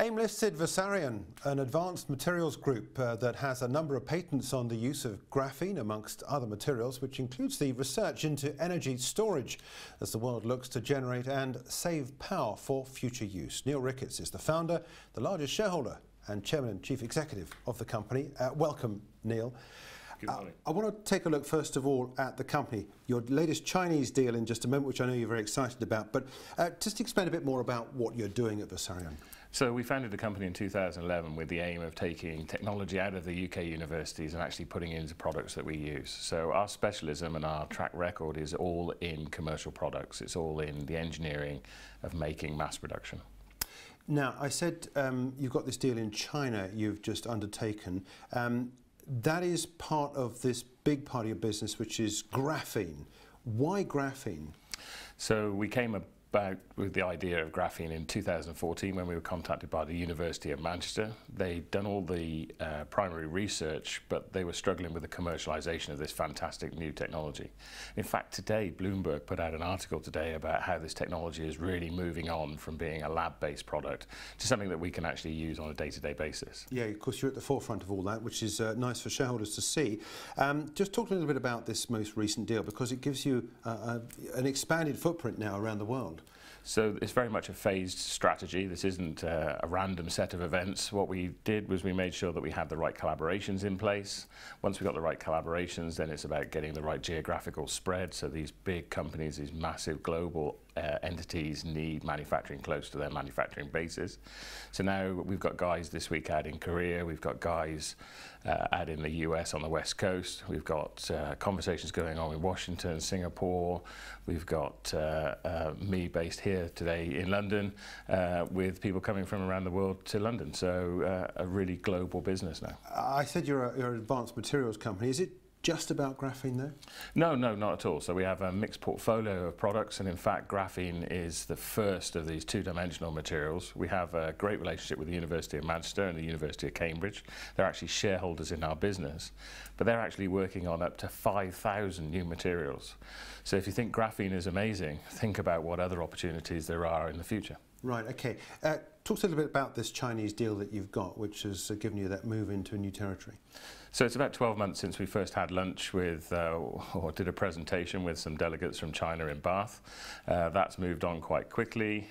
AIM-listed Versarien, an advanced materials group that has a number of patents on the use of graphene amongst other materials, which includes the research into energy storage as the world looks to generate and save power for future use. Neill Ricketts is the founder, the largest shareholder and chairman and chief executive of the company. Welcome, Neill. Good morning. I want to take a look first of all at the company, your latest Chinese deal in just a moment, which I know you're very excited about, but just explain a bit more about what you're doing at Versarien. So we founded the company in 2011 with the aim of taking technology out of the UK universities and actually putting it into products that we use. So our specialism and our track record is all in commercial products. It's all in the engineering of making mass production. Now, I said you've got this deal in China you've just undertaken. That is part of this big part of your business, which is graphene. Why graphene? So we came about with the idea of graphene in 2014 when we were contacted by the University of Manchester. They'd done all the primary research, but they were struggling with the commercialization of this fantastic new technology. In fact, today, Bloomberg put out an article today about how this technology is really moving on from being a lab-based product to something that we can actually use on a day-to-day basis. Yeah, of course, you're at the forefront of all that, which is nice for shareholders to see. Just talk a little bit about this most recent deal, because it gives you an expanded footprint now around the world. So it's very much a phased strategy. This isn't a random set of events. What we did was we made sure that we had the right collaborations in place. Once we got the right collaborations, then it's about getting the right geographical spread. So these big companies, these massive global entities need manufacturing close to their manufacturing bases. So now we've got guys this week out in Korea, we've got guys out in the US on the West Coast, we've got conversations going on in Washington, Singapore, we've got me based here today in London with people coming from around the world to London. So a really global business now. I said you're an advanced materials company. Is it just about graphene though? No, not at all. So we have a mixed portfolio of products, and in fact graphene is the first of these two-dimensional materials. We have a great relationship with the University of Manchester and the University of Cambridge. They're actually shareholders in our business, but they're actually working on up to 5,000 new materials. So if you think graphene is amazing, think about what other opportunities there are in the future. Right, okay. Talk a little bit about this Chinese deal that you've got, which has given you that move into a new territory. So it's about 12 months since we first had lunch with, or did a presentation with some delegates from China in Bath. That's moved on quite quickly.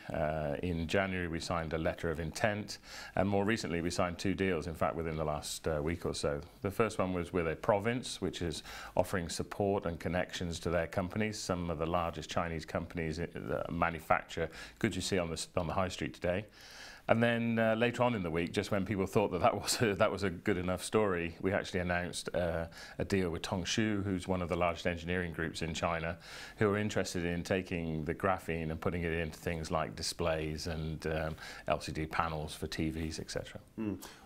In January we signed a letter of intent, and more recently we signed 2 deals, in fact within the last week or so. The first one was with a province which is offering support and connections to their companies. Some of the largest Chinese companies that manufacture goods you see on the high street today. And then later on in the week, just when people thought that was a good enough story, we actually announced a deal with Tongshu, who's one of the largest engineering groups in China, who are interested in taking the graphene and putting it into things like displays and LCD panels for TVs, etc.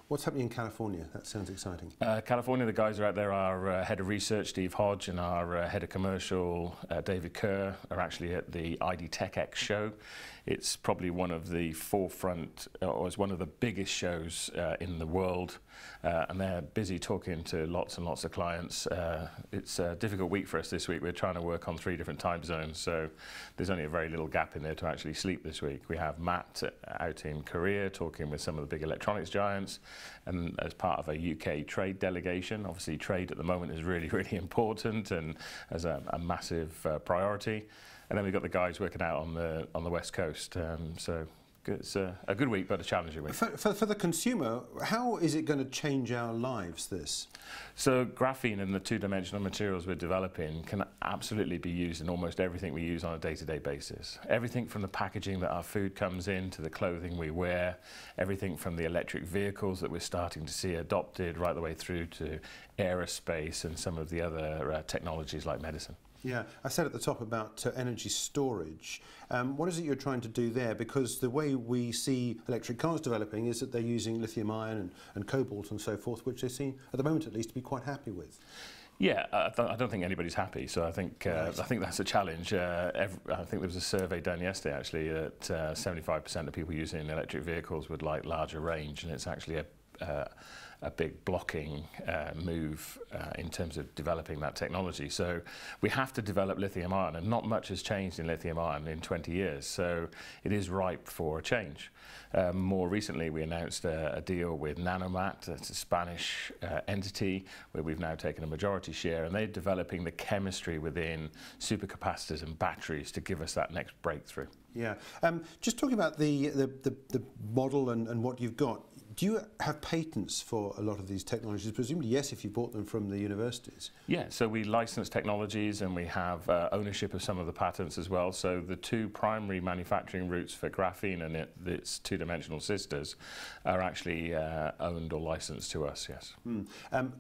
What's happening in California? That sounds exciting. California, the guys are out there. Our head of research, Steve Hodge, and our head of commercial, David Kerr, are actually at the ID TechX show. It's probably one of the forefront, or it's one of the biggest shows in the world, and they're busy talking to lots and lots of clients. It's a difficult week for us this week. We're trying to work on 3 different time zones, so there's only a very little gap in there to actually sleep this week. We have Matt out in Korea talking with some of the big electronics giants, and as part of a UK trade delegation. Obviously trade at the moment is really, really important and as a massive priority. And then we've got the guys working out on the West Coast. So it's a good week, but a challenging week. For the consumer, how is it going to change our lives, this? So graphene and the two-dimensional materials we're developing can absolutely be used in almost everything we use on a day-to-day basis. Everything from the packaging that our food comes in to the clothing we wear, everything from the electric vehicles that we're starting to see adopted right the way through to aerospace and some of the other technologies like medicine. Yeah, I said at the top about energy storage. What is it you're trying to do there? Because the way we see electric cars developing is that they're using lithium ion and cobalt and so forth, which they seem, at the moment at least, to be quite happy with. Yeah, I don't think anybody's happy, so I think that's a challenge. I think there was a survey done yesterday actually that 75% of people using electric vehicles would like larger range, and it's actually a a big blocking move in terms of developing that technology. So we have to develop lithium ion, and not much has changed in lithium ion in 20 years. So it is ripe for a change. More recently, we announced a deal with Nanomat. It's a Spanish entity where we've now taken a majority share, and they're developing the chemistry within supercapacitors and batteries to give us that next breakthrough. Yeah. Just talking about the model and what you've got, do you have patents for a lot of these technologies? Presumably, yes, if you bought them from the universities. Yeah, so we license technologies, and we have ownership of some of the patents as well. So the two primary manufacturing routes for graphene and its two-dimensional sisters are actually owned or licensed to us, yes.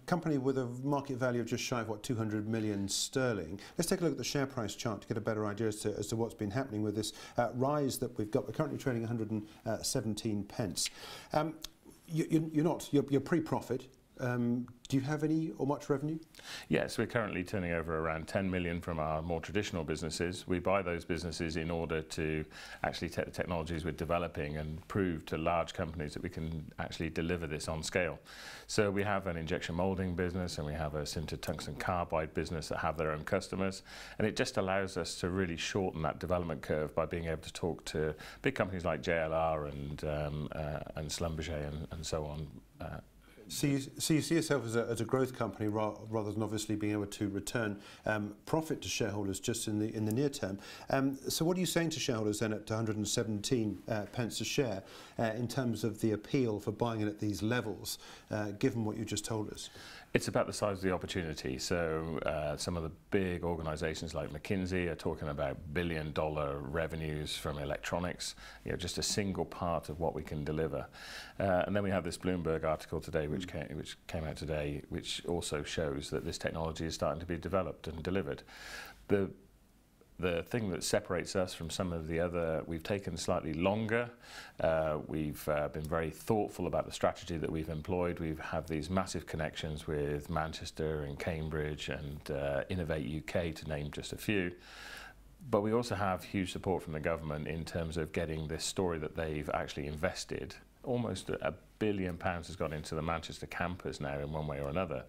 Company with a market value of just shy of, what, 200 million sterling. Let's take a look at the share price chart to get a better idea as to what's been happening with this rise that we've got. We're currently trading 117 pence. You're pre-profit. Do you have any or much revenue? Yes, we're currently turning over around 10 million from our more traditional businesses. We buy those businesses in order to actually take the technologies we're developing and prove to large companies that we can actually deliver this on scale. So we have an injection molding business, and we have a sintered tungsten carbide business that have their own customers, and it just allows us to really shorten that development curve by being able to talk to big companies like JLR and Schlumberger and so on. So you see yourself as a growth company rather than obviously being able to return profit to shareholders just in the near term. So what are you saying to shareholders then at 117 pence a share in terms of the appeal for buying it at these levels, given what you just told us? It's about the size of the opportunity. So some of the big organizations like McKinsey are talking about billion-dollar revenues from electronics, just a single part of what we can deliver. And then we have this Bloomberg article today, which came out today, which also shows that this technology is starting to be developed and delivered. The thing that separates us from some of the other, we've taken slightly longer. We've been very thoughtful about the strategy that we've employed. We have these massive connections with Manchester and Cambridge and Innovate UK, to name just a few. But we also have huge support from the government in terms of getting this story that they've actually invested. Almost £1 billion has gone into the Manchester campus now in one way or another.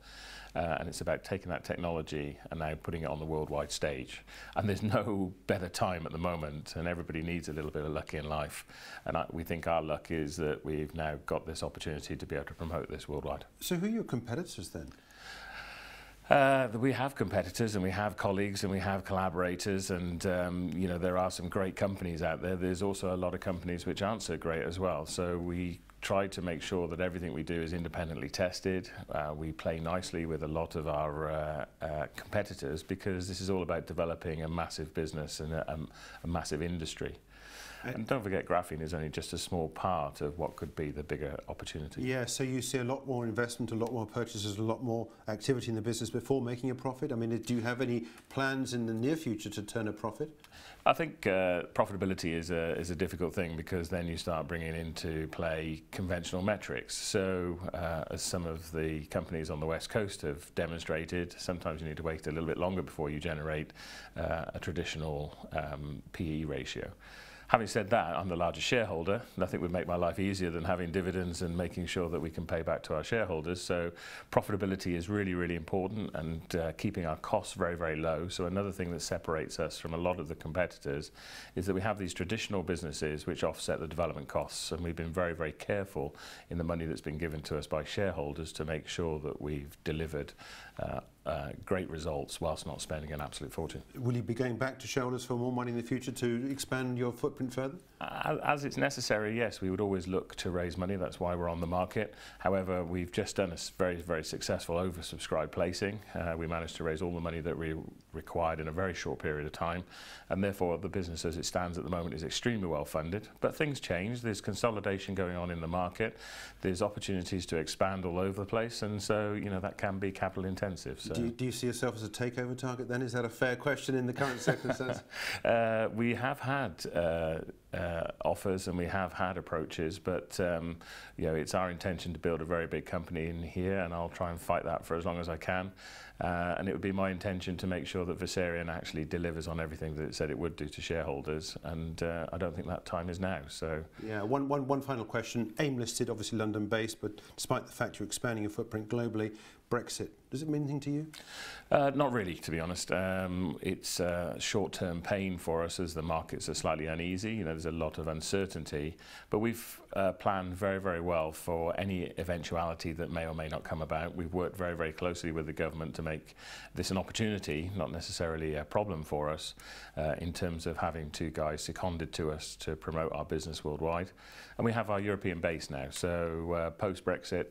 And it's about taking that technology and now putting it on the worldwide stage. And there's no better time at the moment, and everybody needs a little bit of luck in life. And we think our luck is that we've now got this opportunity to be able to promote this worldwide. So who are your competitors then? We have competitors, and we have colleagues, and we have collaborators, and there are some great companies out there. There's also a lot of companies which aren't so great as well. So we try to make sure that everything we do is independently tested. We play nicely with a lot of our competitors, because this is all about developing a massive business and a massive industry. And don't forget, graphene is only just a small part of what could be the bigger opportunity. Yeah, so you see a lot more investment, a lot more purchases, a lot more activity in the business before making a profit? I mean, do you have any plans in the near future to turn a profit? I think profitability is a difficult thing, because then you start bringing into play conventional metrics. So as some of the companies on the West Coast have demonstrated, sometimes you need to wait a little bit longer before you generate a traditional PE ratio. Having said that, I'm the largest shareholder. Nothing would make my life easier than having dividends and making sure that we can pay back to our shareholders. So profitability is really, really important, and keeping our costs very, very low. So another thing that separates us from a lot of the competitors is that we have these traditional businesses which offset the development costs. And we've been very, very careful in the money that's been given to us by shareholders to make sure that we've delivered great results whilst not spending an absolute fortune. Will you be going back to shareholders for more money in the future to expand your footprint further? As it's necessary, yes. We would always look to raise money. That's why we're on the market. However, we've just done a very, very successful oversubscribed placing. We managed to raise all the money that we required in a very short period of time, and therefore the business as it stands at the moment is extremely well funded. But things change. There's consolidation going on in the market. There's opportunities to expand all over the place, and so that can be capital intensive. So Do you see yourself as a takeover target then? Is that a fair question in the current circumstance? We have had offers and we have had approaches, but you know, it's our intention to build a very big company in here, and I'll try and fight that for as long as I can. And it would be my intention to make sure that Versarien actually delivers on everything that it said it would do to shareholders, and I don't think that time is now. So yeah, one final question. AIM listed, obviously London based, but despite the fact you're expanding your footprint globally, Brexit, does it mean anything to you? Not really, to be honest. It's short-term pain for us as the markets are slightly uneasy. You know, there's a lot of uncertainty, but we've planned very, very well for any eventuality that may or may not come about. We've worked very, very closely with the government to make this an opportunity, not necessarily a problem for us, in terms of having two guys seconded to us to promote our business worldwide. And we have our European base now, so post-Brexit,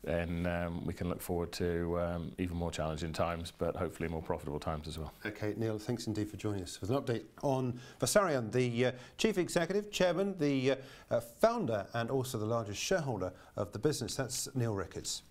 then we can look forward to even more challenging times, but hopefully more profitable times as well. Okay, Neill, thanks indeed for joining us with an update on Versarien, the Chief Executive, Chairman, the founder and also the largest shareholder of the business. That's Neill Ricketts.